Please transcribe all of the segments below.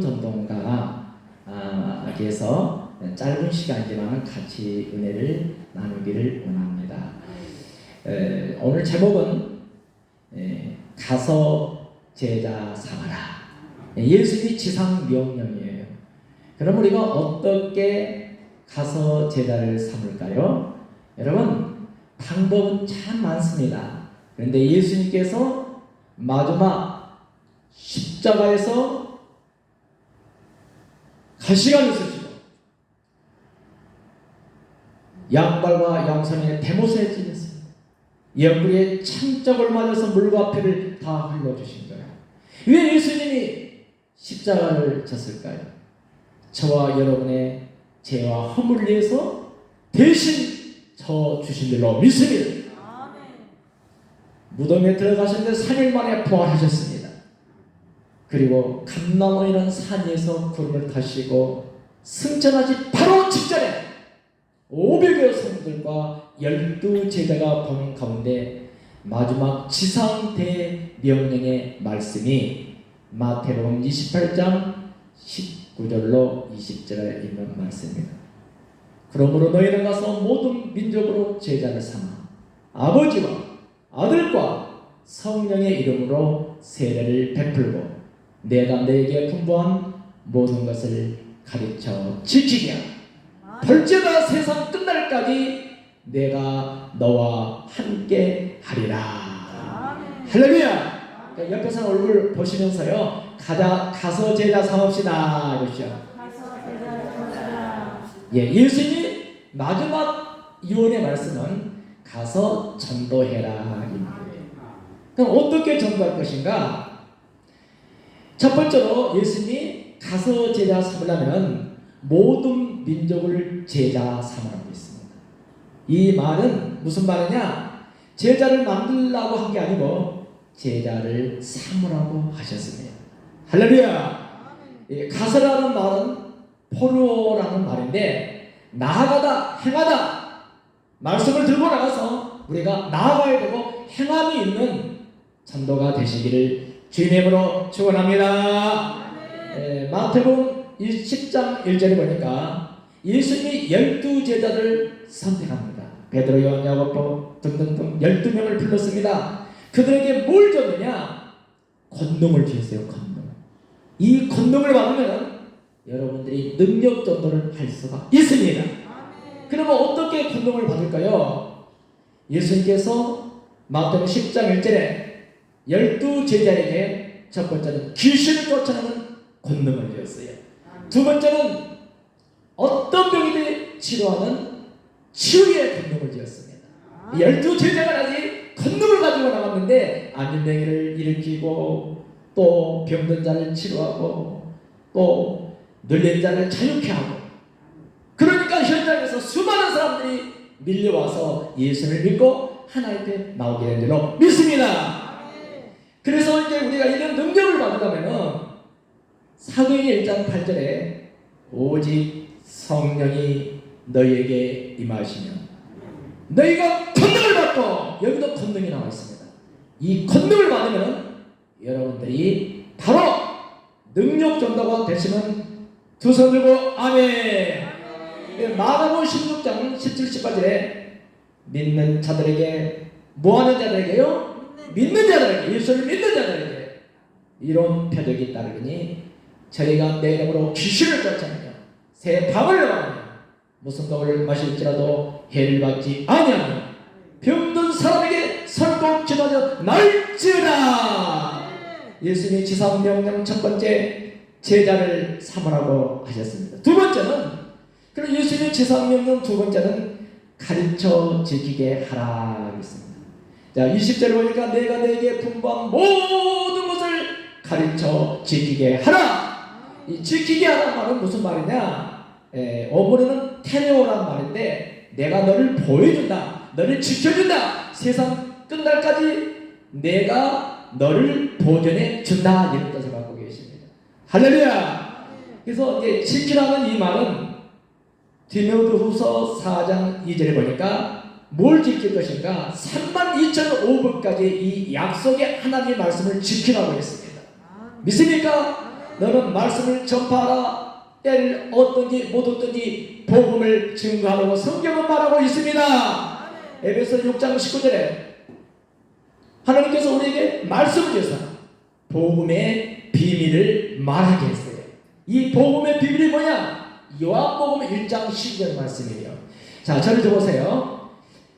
전동가께서 짧은 시간이지만 같이 은혜를 나누기를 원합니다. 오늘 제목은 가서 제자 삼아라. 예수님이 지상 명령이에요. 그럼 우리가 어떻게 가서 제자를 삼을까요? 여러분, 방법은 참 많습니다. 그런데 예수님께서 마지막 십자가에서 가시관을 쓰시고 양발과 양손에 대못에 찔렸습니다. 옆구리에 창적을 맞아서 물과 피를 다 흘려주신 거예요. 왜 예수님이 십자가를 졌을까요? 저와 여러분의 죄와 허물을 위해서 대신 져 주신 줄로 믿습니다. 무덤에 들어가셨는데 3일 만에 부활하셨습니다. 그리고 감남원이라는 산 위에서 구름을 타시고 승천하시 바로 직전에 500여 성들과 12제자가 보는 가운데 마지막 지상 대명령의 말씀이 마태복음 28장 19절로 20절에 있는 말씀입니다. 그러므로 너희는 가서 모든 민족으로 제자를 삼아 아버지와 아들과 성령의 이름으로 세례를 베풀고 내가 너에게 분부한 모든 것을 가르쳐 지키게 하라. 벌죄가 세상 끝날까지 내가 너와 함께 하리라. 할렐루야. 옆에 사람 얼굴 보시면서요, 가서 제자 삼읍시다 이러시죠. 예수님이 마지막 유언의 말씀은 가서 전도해라. 그럼 어떻게 전도할 것인가? 첫 번째로 예수님이 가서 제자 삼으려면 모든 민족을 제자 삼으라고 했습니다. 이 말은 무슨 말이냐? 제자를 만들라고 한 게 아니고 제자를 삼으라고 하셨습니다. 할렐루야. 가서라는 말은 포로라는 말인데 나아가다, 행하다, 말씀을 들고 나가서 우리가 나아가야 되고 행함이 있는 전도가 되시기를 주님의 이름으로 축원합니다. 마태복음 10장 1절에 보니까 예수님이 12제자를 선택합니다. 베드로, 요한, 야고보 등등등 12명을 불렀습니다. 그들에게 뭘 줬느냐? 권능을 주셨어요. 권능. 이 권능을 받으면 여러분들이 능력 전도를 할 수가 있습니다. 그러면 어떻게 권능을 받을까요? 예수님께서 마태복음 10장 1절에 12제자에게 첫 번째는 귀신을 쫓아내는 권능을 주었어요. 두 번째는 어떤 병이든 치료하는 치유의 권능을 주었습니다. 12제자가 아직 권능을 가지고 나갔는데 안진뱅이를 일으키고 또 병든 자를 치료하고 또 눌린 자를 자유케 하고, 그러니까 현장에서 수많은 사람들이 밀려와서 예수를 믿고 하나님께 나오게 된 줄로 믿습니다. 그래서 이제 우리가 이런 능력을 받으려면 사도행전 1장 8절에 오직 성령이 너희에게 임하시면 너희가 권능을 받고, 여기도 권능이 나와 있습니다. 이 권능을 받으면 여러분들이 바로 능력 전도가 되시는 두 손 들고 아멘. 마가복음 16장 17, 18절에 믿는 자들에게, 뭐하는 자들에게요? 믿는 자들에게, 예수를 믿는 자들에게 이런 표적이 따르니 저희가 내 이름으로 귀신을 쫓아내며 새 방을 나가며 무슨 독을 마실지라도 해를 받지 아니하며 병든 사람에게 설국 지도하여 날지어다. 예수님이 지상 명령 첫 번째 제자를 삼으라고 하셨습니다. 두 번째는, 그럼 예수님의 지상 명령 두 번째는 가르쳐 지키게 하라 했습니다. 자, 20절에 보니까 내가 너에게 분부한 모든 것을 가르쳐 지키게 하라. 이 지키게 하라는 말은 무슨 말이냐? 어머니는 테레오라는 말인데 내가 너를 보여준다, 너를 지켜준다, 세상 끝날까지 내가 너를 보존해 준다, 이런 뜻을 갖고 계십니다. 할렐루야. 그래서 이제 지키라는 이 말은 디모데후서 4장 2절에 보니까 뭘 지킬 것인가? 32,500까지 이 약속의 하나님의 말씀을 지키라고 했습니다. 믿습니까? 너는 말씀을 전파하라. 때를 얻든지 못 얻든지 복음을 증거하라고 성경은 말하고 있습니다. 에베소 6장 19절에 하나님께서 우리에게 말씀을 주셔서 복음의 비밀을 말하게 했어요. 이 복음의 비밀이 뭐냐? 요한복음 1장 12절 말씀이에요. 자, 저를 좀 보세요.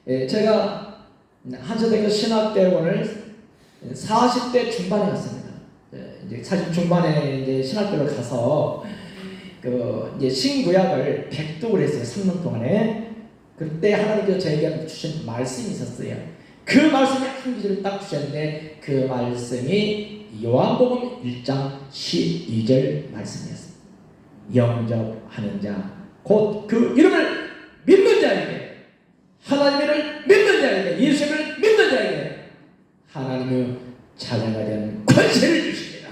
제가 한서대학교 신학대학원을 40대 중반에 갔습니다. 이제 40 중반에 이제 신학교를 가서 이제 신구약을 백독을 했어요. 3년 동안에. 그때 하나님께서 저에게 주신 말씀이 있었어요. 그 말씀이 한 구절을 딱 주셨는데 그 말씀이 요한복음 1장 12절 말씀이었습니다. 영접하는 자, 곧 그 이름을 믿는 자에게, 하나님을 믿는 자에게, 예수를 믿는 자에게 하나님의 자녀가 되는 권세를 주십니다.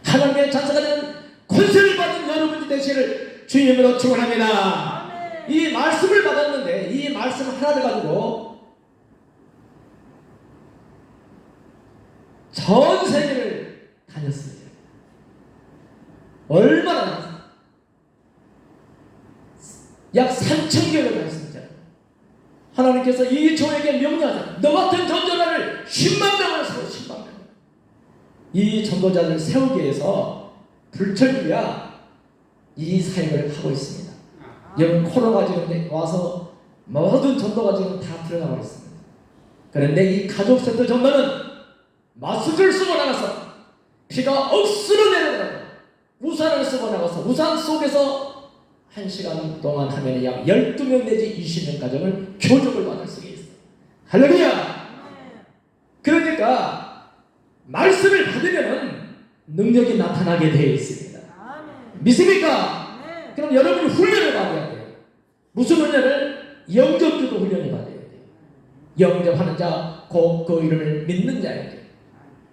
하나님의 자녀가 되는 권세를 받은 여러분이 되시기를 주님으로 축원합니다. 이 말씀을 받았는데 이 말씀 하나를 가지고 전 세계를 다녔어요. 얼마나 다녔어요? 약 3,000개를 다녔습니다. 하나님께서 이 교회에게 명령하자. 너 같은 전도자를 10만 명을 세워. 10만 명. 이 전도자를 세우기 위해서 불철주야 이 사역을 하고 있습니다. 여러분 코로나가 지금 와서 모든 전도가 지금 다 들어가고 있습니다. 그런데 이 가족센터 전도는 마스크를 쓰고 나가서 비가 억수로 내려가고 우산을 쓰고 나가서 우산 속에서 1시간 동안 하면 약 12명 내지 20명 가정을 교육을 받을 수가 있어요. 할렐루야! 그러니까 말씀을 받으면 능력이 나타나게 되어 있습니다. 믿습니까? 그럼 여러분이 훈련을 받아야 돼요. 무슨 훈련을? 영접주도 훈련을 받아야 돼요. 영접하는 자, 곧 그 이름을 믿는 자에게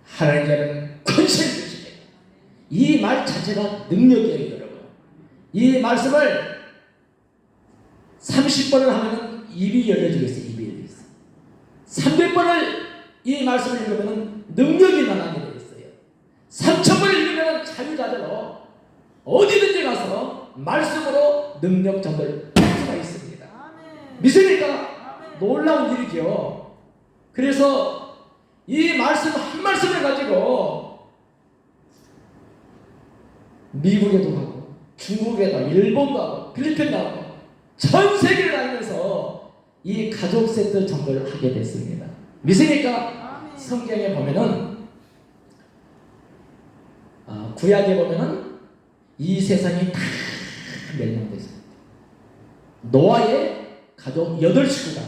하나님께는 권세를 주십니다. 이 말 자체가 능력이에요, 여러분. 이 말씀을 30번을 하면 입이 열려지겠어요. 입이 열려있어요. 300번을 이 말씀을 읽으면 능력이 나타나게 되어 있어요. 3,000번을 읽으면 자유자재로 어디든지 가서 말씀으로 능력 전도를 할 수가 있습니다. 믿습니까? 놀라운 일이죠. 그래서 이 말씀 한 말씀을 가지고 미국에도 가고 중국에도 가고 일본도 하고 필리핀도 하고 전 세계를 다니면서 이 가족 세트 전도를 하게 됐습니다. 믿습니까? 성경에 보면은 구약에 보면은 이 세상이 다 멸망됐습니다. 노아의 가족 8식구가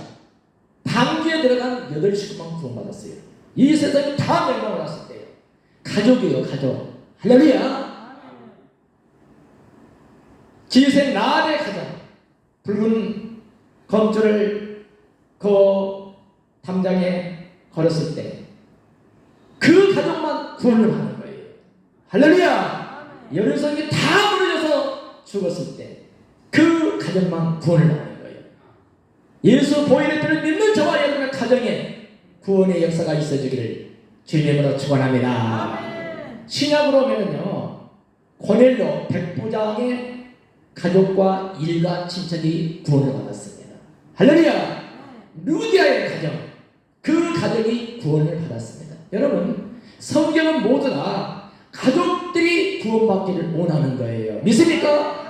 방주에 들어간 8식구만 구원받았어요. 이 세상이 다 멸망을 했을 때요. 가족이에요, 가족. 할렐루야. 지생 라합의 가정, 붉은 검줄을 그 담장에 걸었을 때 그 가족만 구원을 받는 거예요. 할렐루야. 여리고성이 다 무너져서 죽었을 때 그 가정만 구원을 받는 거예요. 예수 보혈의 피를 믿는 저와 여러분의 가정에 구원의 역사가 있어지기를 주님으로 축원합니다. 신약으로 보면요, 고넬료 백부장의 가족과 일가 친척이 구원을 받았습니다. 할렐루야. 루디아의 가정, 그 가정이 구원을 받았습니다. 여러분, 성경은 모두 다 가족들이 구원받기를 원하는 거예요. 믿습니까?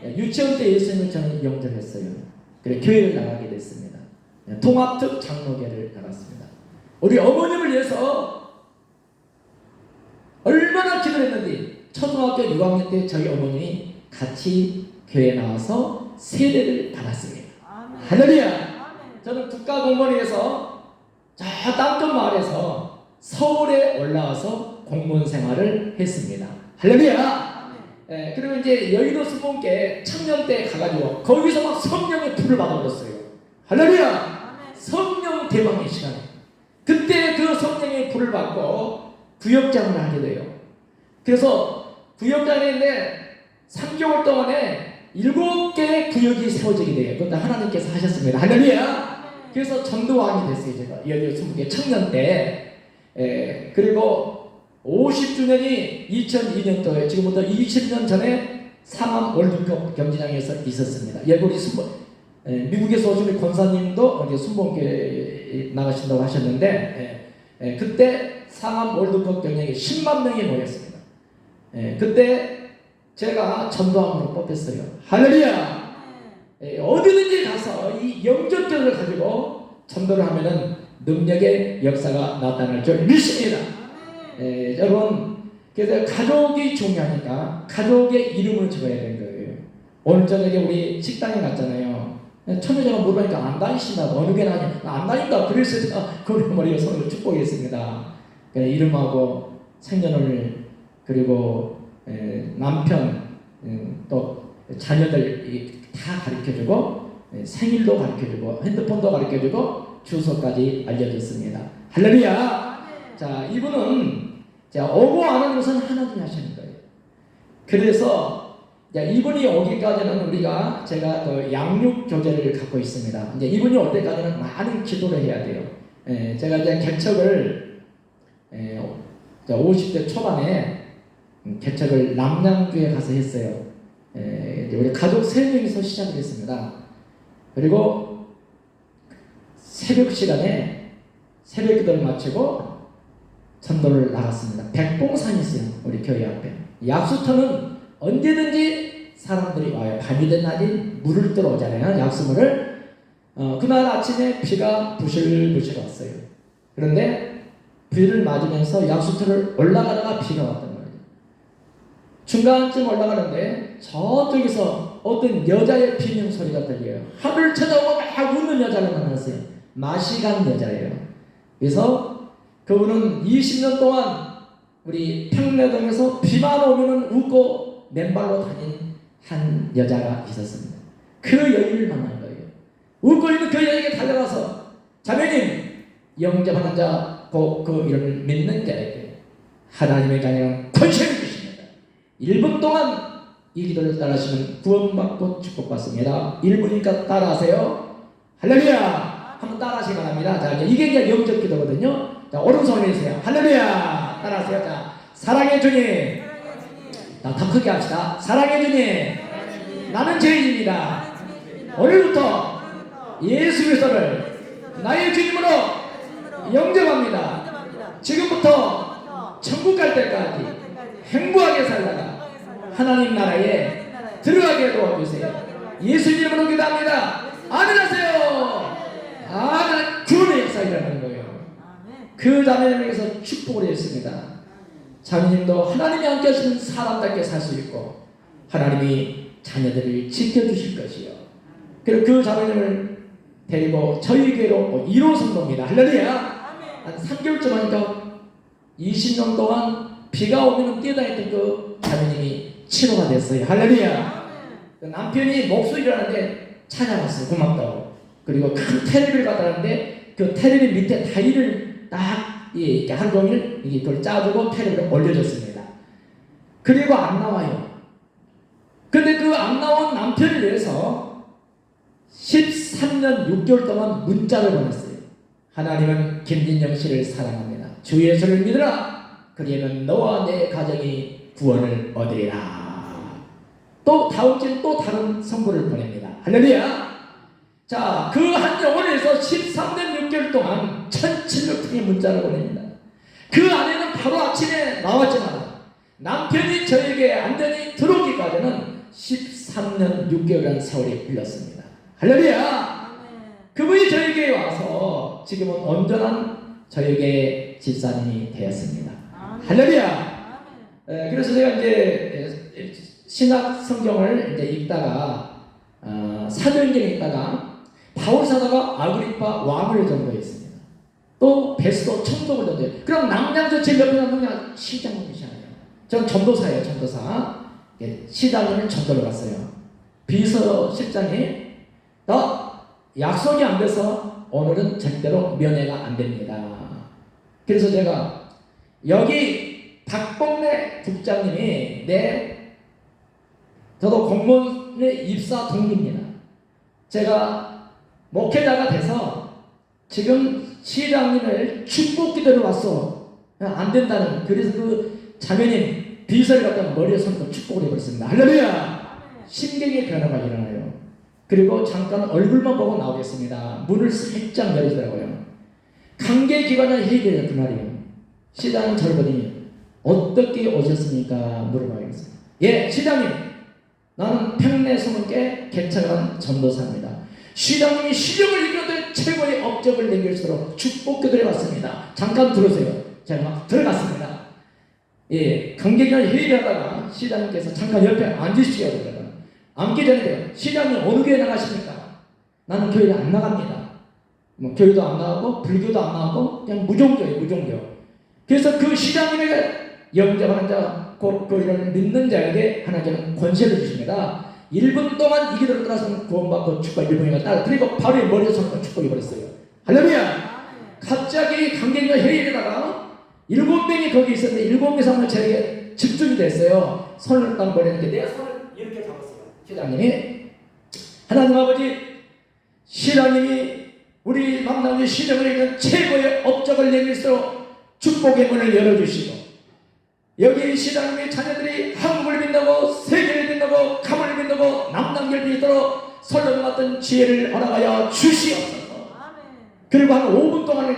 유치원 때 예수님을 저는 영접했어요. 그래 교회를 나가게 됐습니다. 통합특 장로교를 나갔습니다. 우리 어머님을 위해서 얼마나 기도했는지 초등학교 6학년 때 저희 어머님이 같이 교회에 나와서 세례를 받았습니다. 할렐루야. 저는 국가공무원에서 저 땅끝 마을에서 서울에 올라와서 공무원 생활을 했습니다. 할렐루야. 그리고 이제 여의도 수봉계 청년 때 가가지고 거기서 막 성령의 불을 받아버렸어요. 할렐루야. 성령 대방의 시간에 그때 그 성령의 불을 받고 구역장을 하게 돼요. 그래서 구역장에 있는데 3개월 동안에 7개의 구역이 세워지게 돼요. 그것도 하나님께서 하셨습니다. 할렐루야. 그래서 전도왕이 됐어요. 제가 여의도 수봉계 청년 때. 그리고 50주년이 2002년도에 지금부터 20년 전에 상암 월드컵 경기장에서 있었습니다. 우리 미국에서 오신 우리 권사님도 어제 순복음교회 나가신다고 하셨는데 그때 상암 월드컵 경기장에 10만 명이 모였습니다. 그때 제가 전도함으로 뽑혔어요. 할렐루야! 어디든지 가서 이 영전들을 가지고 전도를 하면은 능력의 역사가 나타날 줄 믿습니다. 여러분, 그래서 가족이 중요하니까 가족의 이름을 적어야 되는 거예요. 오늘 저녁에 우리 식당에 갔잖아요. 처녀자가 물어보니까 안 다니신다고. 어느 게 나냐? 안 다닌다. 그래서 제가 그 머리에 손으로 축복했습니다. 이름하고 생년월일 그리고 남편 또 자녀들 다 가르쳐주고 생일도 가르쳐주고 핸드폰도 가르쳐주고 주소까지 알려줬습니다. 할렐루야! 자, 이분은 오고 안 하는 것은 하나님이 하시는 거예요. 그래서 이분이 오기까지는 제가 또 양육 교제를 갖고 있습니다. 이제 이분이 올 때까지는 많은 기도를 해야 돼요. 제가 이제 개척을 50대 초반에 개척을 남양주에 가서 했어요. 우리 가족 3명이서 시작을 했습니다. 그리고 새벽 시간에 새벽 기도를 마치고 전도를 나갔습니다. 백봉산이 있어요. 우리 교회 앞에. 약수터는 언제든지 사람들이 와요. 밤이 된 날이 물을 뜨러 오잖아요. 약수물을. 그날 아침에 비가 부실부실 왔어요. 그런데 비를 맞으면서 약수터를 올라가다가 비가 왔단 말이에요. 중간쯤 올라가는데 저쪽에서 어떤 여자의 비명 소리가 들려요. 하늘을 쳐다보고 막 웃는 여자를 만났어요. 마시간 여자예요. 그래서 그분은 20년 동안 우리 평내동에서 비만 오면은 웃고 맨발로 다닌 한 여자가 있었습니다. 그 여인을 만난 거예요. 웃고 있는 그 여인에게 달려가서 자매님, 영접하는 자, 그 이름을 믿는 자에게 하나님의 자녀는 권세를 주십니다. 1분 동안 이 기도를 따라하시면 구원받고 축복받습니다. 1분이니까 따라하세요. 할렐루야! 한번 따라하시기 바랍니다. 자, 이게 이제 영접 기도거든요. 자, 오른손을 내세요. 할렐루야! 따라하세요. 자, 사랑의 주님. 자, 더 크게 합시다. 사랑의 주님. 나는 죄인입니다. 오늘부터 예수 그리스도를 나의 주님으로 영접합니다. 지금부터 천국 갈 때까지 행복하게 살다가 하나님 나라에 들어가게 도와주세요. 예수 이름으로 기도합니다. 아멘 하세요. 아멘. 구원의 역사 일어나는 거예요. 그 자매님에게서 축복을 했습니다. 자매님도 하나님이 함께 하시는 사람답게 살 수 있고 하나님이 자녀들을 지켜주실 것이요. 그리고 그 자매님을 데리고 저희 교회로 1호 성도입니다. 할렐루야. 한 3개월쯤 하니까 20년 동안 비가 오면 뛰어다녔던 그 자매님이 치료가 됐어요. 할렐루야. 남편이 목소리를 하는데 찾아갔어요. 고맙다고. 그리고 큰 테레비를 갖다놨는데 그 테레비 밑에 타일을 딱 이렇게 하루 종일 이걸 짜주고 테레비를 올려줬습니다. 그리고 안 나와요. 근데 그 안 나온 남편을 위해서 13년 6개월 동안 문자를 보냈어요. 하나님은 김진영 씨를 사랑합니다. 주 예수를 믿으라. 그리하면 너와 내 가정이 구원을 얻으리라. 또 다음 주에 또 다른 선물을 보냅니다. 할렐루야. 자, 그 한 영혼에서 13년 6개월 동안 1700통의 문자를 보냅니다. 그 안에는 바로 아침에 나왔지만 남편이 저에게 안전히 들어오기까지는 13년 6개월이라는 세월이 흘렀습니다. 할렐루야. 그분이 저에게 와서 지금은 온전한 저에게 집사님이 되었습니다. 할렐루야. 그래서 제가 이제 신학 성경을 이제 읽다가 사도행전에 읽다가 바울 사도가 아그리파 왕을 전도했습니다. 또 베스도 총독을 전도해요. 그럼 남양주체 몇 명 하느냐? 시장님이시잖아요. 저는 전도사예요. 전도사. 시장님을 전도를 갔어요. 비서실장이 너 약속이 안 돼서 오늘은 절대로 면회가 안 됩니다. 그래서 제가 여기 박봉래 국장님이 저도 공무원의 입사 동기입니다. 제가 목회자가 돼서 지금 시장님을 축복 기도를 왔어. 안 된다는, 그래서 그 자매님 비서를 갖다가 머리에 손으로 축복을 해버렸습니다. 할렐루야. 심경의 변화가 일어나요. 그리고 잠깐 얼굴만 보고 나오겠습니다. 문을 살짝 열어주더라고요. 관계기관을 회의해요. 그날이요. 시장님 저를 보더니 어떻게 오셨습니까? 물어봐야겠어요. 예, 시장님, 나는 평내소문께 개척한 전도사입니다. 시장님이 시정을 이끌어도 최고의 업적을 남길 수 있도록 축복기도해 왔습니다. 잠깐 들으세요. 제가 막 들어갔습니다. 예, 관계기관 회의를 하다가 시장님께서 잠깐 옆에 앉으시게 하더라고요. 앉기 전에 시장님 어느 교회 나가십니까? 나는 교회를 안 나갑니다. 뭐 교회도 안 나가고 불교도 안 나가고 그냥 무종교예요. 무종교. 그래서 그 시장님에게 영접하는 자, 곧 이런 믿는 자에게 하나님은 권세를 주십니다. 1분 동안 이 기도를 따라서는 구원받고 축복 1분이가 따라, 그리고 바로 머리에 손을 축복해 버렸어요. 할렐루야. 갑자기 관계기관 회의에다가 7명이 거기 있었는데 7명 사람을 저에게 집중이 됐어요. 손을 딱 버리는데 내가 손을 이렇게 잡았어요. 시장님이, 하나님 아버지, 시장님이 우리 만남의 시정을 이룬 최고의 업적을 내밀수록 축복의 문을 열어주시고, 여기 시장님의 자녀들이 한국을 믿는다고, 세계를 믿는다고, 가문을 믿는다고, 남남결 믿도록 설령 같은 지혜를 허락하여 주시옵소서. 그리고 한 5분 동안에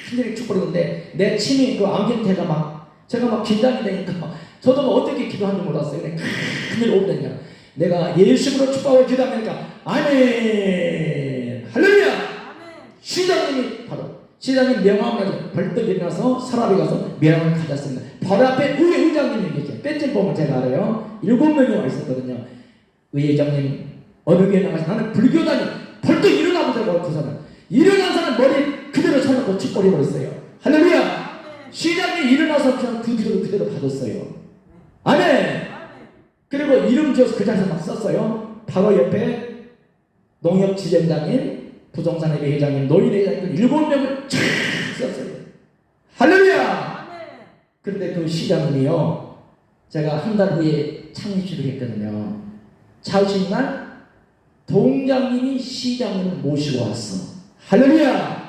큰일이 축복했는데 내 침이 그 안경테가 막, 제가 막 긴장이 되니까 저도 뭐 어떻게 기도하는지 몰랐어요. 큰일 5분 되니까 내가 예수로 축복을 기도하니까 아멘, 할렐루야. 시장님이 바로, 시장님 명함을 가지고 벌떡 일어나서 서랍에 가서 명함을 가졌습니다. 바로 앞에 의회장님이 계세요. 뺀질 보면 제가 알아요. 7명이 와 있었거든요. 의회장님 어느 교회 나가서, 나는 불교다니. 벌떡 일어나보자고. 그 사람 일어난 사람 머리 그대로 쳐놓고 축복해 버렸어요. 할렐루야. 시장님이 일어나서 그냥 그 기도를 그대로 받았어요. 아멘. 그리고 이름 지어서 그 자리에서 막 썼어요. 바로 옆에 농협지점장님, 부동산회계 회장님, 노인회장님 7명을 쫙 썼어요. 할렐루야. 그런데 그 시장님이요, 제가 한 달 후에 창립식을 했거든요. 자우신날 동장님이 시장님을 모시고 왔어. 할렐루야.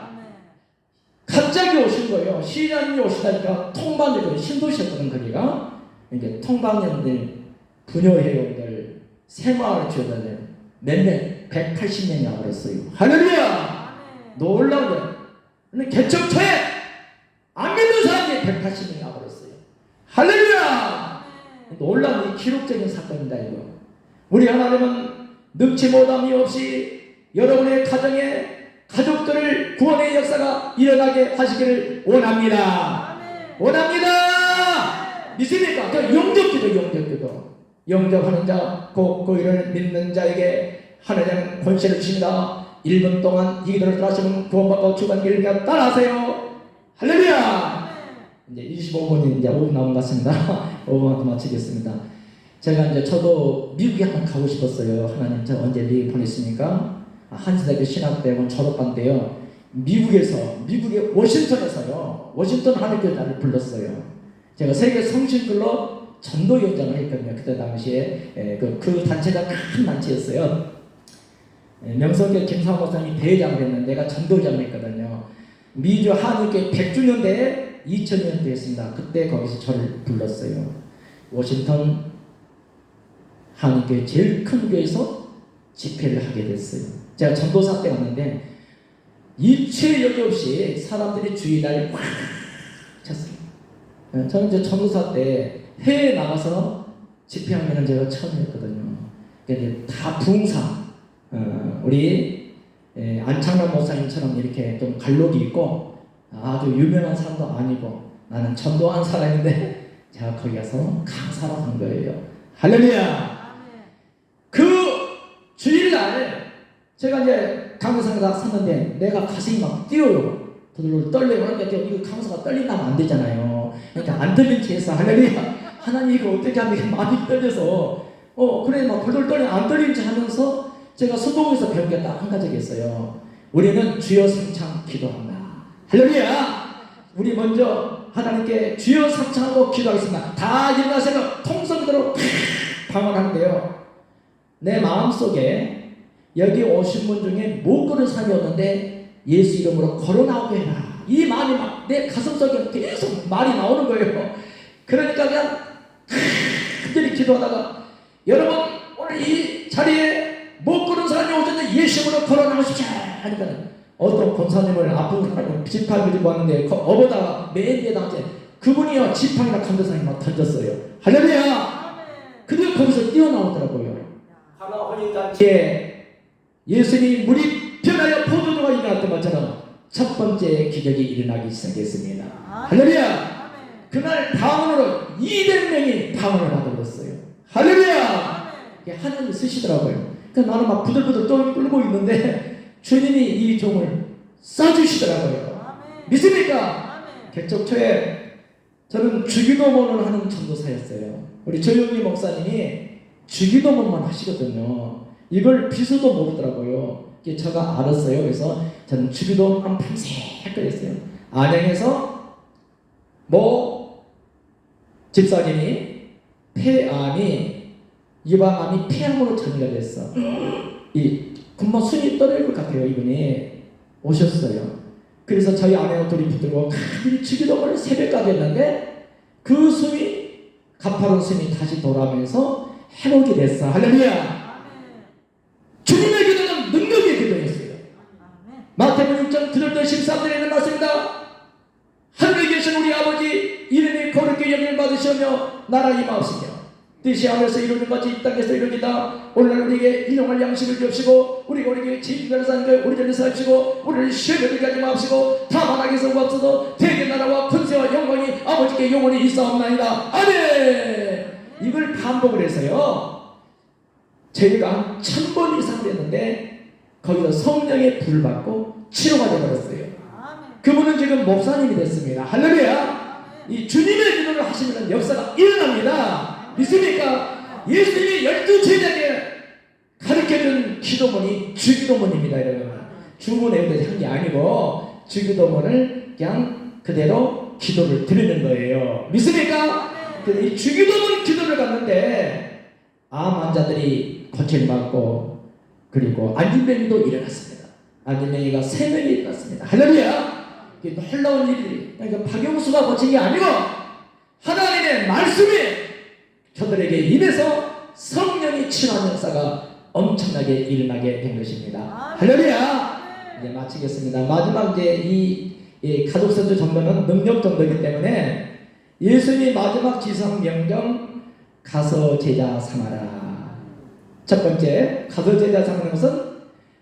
갑자기 오신 거예요. 시장님이 오시다니까 통방들, 신도시였거든 거기가. 이게 통방년들, 부녀회원들, 새마을 지어다들 몇몇 180명이 와버렸어요. 할렐루야. 놀라운 거예요. 근데 개척초에 안 믿는 사람이 180명이 와버렸어요. 할렐루야. 놀라운 이 기록적인 사건입니다. 이거 우리 하나님은 능치 못함이 없이 여러분의 가정에 가족들을 구원의 역사가 일어나게 하시기를 원합니다. 원합니다. 믿습니까? 영접기도. 영접하는 자, 곧 이를 믿는 자에게 하나님은 권세를 주십니다. 1분 동안 이 기도를 따라하시면 구원받고 주관기를 따라하세요. 할렐루야. 이제 25분이 이제 5분 남은 것 같습니다. 5분만 더 마치겠습니다. 제가 이제 저도 미국에 한번 가고 싶었어요. 하나님, 저 언제 미국 보냈습니까? 한세대교 신학대학원 졸업한 때요. 미국의 워싱턴에서요. 워싱턴 하늘교회 나를 불렀어요. 제가 세계 성신클럽 전도위원장을 했거든요. 그때 당시에 그 단체가 큰 단체였어요. 명성교 김상호 목사님이 대회장을 했는데 내가 전도장을 했거든요. 미주 한일교회 100주년 대회 2000년도 했습니다. 그때 거기서 저를 불렀어요. 워싱턴 한일교회 제일 큰 교회에서 집회를 하게 됐어요. 제가 전도사 때 갔는데 일체 여기 없이 사람들이 주일날 꽉 찼어요. 저는 이제 전도사 때 해외에 나가서 집회하는 제가 처음이었거든요. 근데 다 부흥사, 우리 안창란 목사님처럼 이렇게 좀 갈록이 있고 아주 유명한 사람도 아니고 나는 전도한 사람인데 제가 거기 가서 강사로 한 거예요. 할렐루야. 그 주일날 제가 이제 강사가 섰는데 내가 가슴이 막 뛰어요. 더들로 떨려요. 그러니까 이거 강사가 떨린다면 안 되잖아요. 그러니까 안 떨린 채에서 할렐루야. 하나님 이거 어떻게 하면 마음이 떨려서 그래 막 벌벌 떨려 안 떨린지 하면서 제가 수동에서 배운 게 딱 한 가지가 있어요. 우리는 주여 상창 기도한다. 할렐루야. 우리 먼저 하나님께 주여 상창하고 기도하겠습니다. 다 일어나서 통성대로 방언하는데요. 내 마음속에 여기 오신 분 중에 목걸이를 사귀었는데 예수 이름으로 걸어나오게 해라. 이 말이 막 내 가슴속에 계속 말이 나오는 거예요. 그러니까 그냥 간절히 기도하다가 여러분 오늘 이 자리에 못 걸은 사람이 오셨는데 예수님으로 걸어 나오십시오 하니까 어떤 권사님을 아픈 사람을 지팡이 들고 왔는데 업어다가 맨 뒤에 나왔지. 그분이요 지팡이나 감도상에 막 던졌어요. 할렐루야. 근데 거기서 뛰어나오더라고요. 하나 혼인잔치에 예수님이 물이 변하여 포도주가 일어났던 것처럼 첫 번째 기적이 일어나기 시작했습니다. 할렐루야. 그날 방언으로 200명이 방언을 받아들었어요. 할렐루야. 하나님이 쓰시더라고요. 그러니까 나는 막 부들부들 떨고 있는데 주님이 이 종을 써주시더라고요. 믿습니까? 개척초에 저는 주기도문을 하는 전도사였어요. 우리 조용희 목사님이 주기도문만 하시거든요. 이걸 비서도 모르더라고요. 이게 제가 알았어요. 그래서 저는 주기도문만 밤새 했거든요. 안양에서 집사님이 폐암이 유방암이 폐암으로 전이가 됐어. 금방 숨이 떨어질 것 같아요. 이분이 오셨어요. 그래서 저희 아내와 둘이 붙들고 간절히 주기도문을 새벽까지 했는데 그 숨이 가파른 숨이 다시 돌아오면서 회복이 됐어. 할렐루야. 주님의 기도는 능력의 기도였어요. 마태복음 6장 9절부터 13절에는 말씀입니다. 하늘에 계신 우리 아버지 이름이 거룩히 여김을 받으시며 나라 임하옵시며 뜻이 하늘에서 이루는 것이 이 땅에서 이루니이다. 오늘날 우리에게 일용할 양식을 주옵시고 우리가 우리에게 죄인들을 사는 것 우리를 사하시고 우리를 시험에 들게 하지 마옵시고 다만 악에서 구하옵소서. 대개 나라와 권세와 영광이 아버지께 영원히 있사옵나이다. 아멘. 이걸 반복을 해서요 저희가 한 1000번 이상을 했는데 거기서 성령의 불을 받고 치료가 되어버렸어요. 그분은 지금 목사님이 됐습니다. 할렐루야. 이 주님의 기도를 하시면 역사가 일어납니다. 믿습니까? 예수님이 12제자에게 가르쳐준 기도문이 주기도문입니다. 여러분 주문 외우듯이 한 게 아니고 주기도문을 그냥 그대로 기도를 드리는 거예요. 믿습니까? 이 주기도문 기도를 갔는데 암 환자들이 고침을 받고 그리고 안진뱅이도 일어났습니다. 안진뱅이가 3명이 일어났습니다. 할렐루야. 놀라운 일들이 그러니까 박영수가 고친 게 아니고 하나님의 말씀이 저들에게 입에서 성령이 치유하는 역사가 엄청나게 일어나게 된 것입니다. 할렐루야. 이제 마치겠습니다. 마지막 이제 이 가족선교 전도는 능력 전도이기 때문에 예수님이 마지막 지상 명령 가서 제자 삼아라. 첫 번째 가서 제자 삼는 것은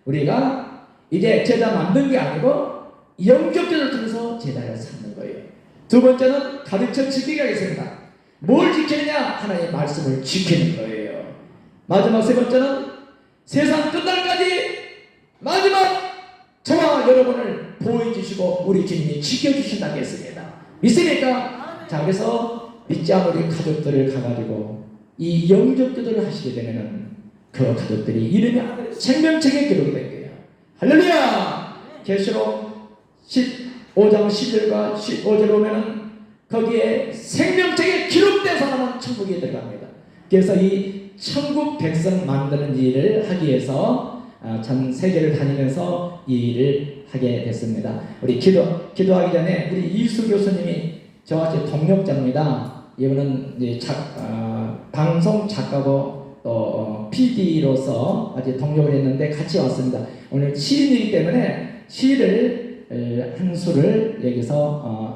우리가 이제 제자 만든 게 아니고 영접자를 통해서 제자를 삼는 거예요. 두 번째는 가르쳐 지키게 하겠습니다. 뭘 지키느냐? 하나님의 말씀을 지키는 거예요. 마지막 세 번째는 세상 끝날까지 마지막 저와 여러분을 보호해 주시고 우리 주님이 지켜주신다고 했습니다. 믿습니까? 자, 그래서 믿지 않은 우리 가족들을 가가지고 이 영접기도를 하시게 되면은 그 가족들이 이름이 하늘의 생명책에 기록이 될 거예요. 할렐루야. 계시록 15장 10절과 15절 보면은 거기에 생명책에 기록된 사람은 천국에 들어갑니다. 그래서 이 천국 백성 만드는 일을 하기 위해서 전 세계를 다니면서 이 일을 하게 됐습니다. 우리 기도하기 전에 우리 이수 교수님이 저와 제 동력자입니다. 이분은 이제 방송 작가고 또 PD로서 아주 동력을 했는데 같이 왔습니다. 오늘 시인이기 때문에 시를 한 수를 여기서